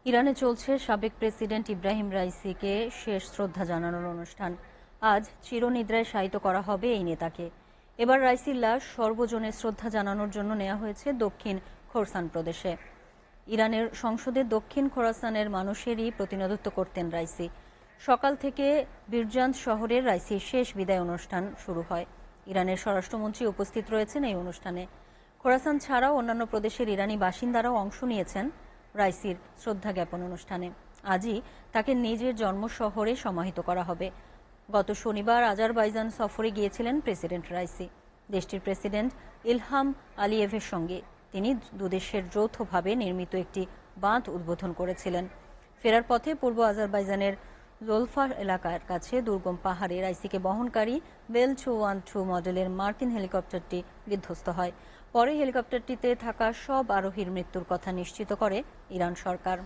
ইরানে চলছে সাবেক প্রেসিডেন্ট ইব্রাহিম রাইসিকে শেষ শ্রদ্ধা জানানোর অনুষ্ঠান। আজ চিরনিদ্রায় শায়িত করা হবে এই নেতাকে। এবার রাইসির লাশ সর্বজনের শ্রদ্ধা জানানোর জন্য নেওয়া হয়েছে দক্ষিণ খোরাসান প্রদেশে। ইরানের সংসদে দক্ষিণ খোরাসানের মানুষেরই প্রতিনিধিত্ব করতেন রাইসি। সকাল থেকে বিরজান্দ শহরের রাইসির শেষ বিদায় অনুষ্ঠান শুরু হয়। ইরানের স্বরাষ্ট্রমন্ত্রী উপস্থিত রয়েছেন এই অনুষ্ঠানে। খোরাসান ছাড়াও অন্যান্য প্রদেশের ইরানি বাসিন্দারাও অংশ নিয়েছেন রাইসির শ্রদ্ধা জ্ঞাপন অনুষ্ঠানে। আজই তাকে নিজের জন্ম শহরে সমাহিত করা হবে। গত শনিবার আজারবাইজান সফরে গিয়েছিলেন প্রেসিডেন্ট রাইসি। দেশটির প্রেসিডেন্ট ইলহাম আলিয়েভের সঙ্গে তিনি দুদেশের যৌথভাবে নির্মিত একটি বাঁধ উদ্বোধন করেছিলেন। ফেরার পথে পূর্ব আজারবাইজানের জোলফা এলাকার কাছে দুর্গম পাহাড়ে রাইসিকে বহনকারী বেল 212 মডেলের মার্কিন হেলিকপ্টারটি বিধ্বস্ত হয়। পরে হেলিকপ্টারটিতে থাকা সব আরোহীর মৃত্যুর কথা নিশ্চিত করে ইরান সরকার।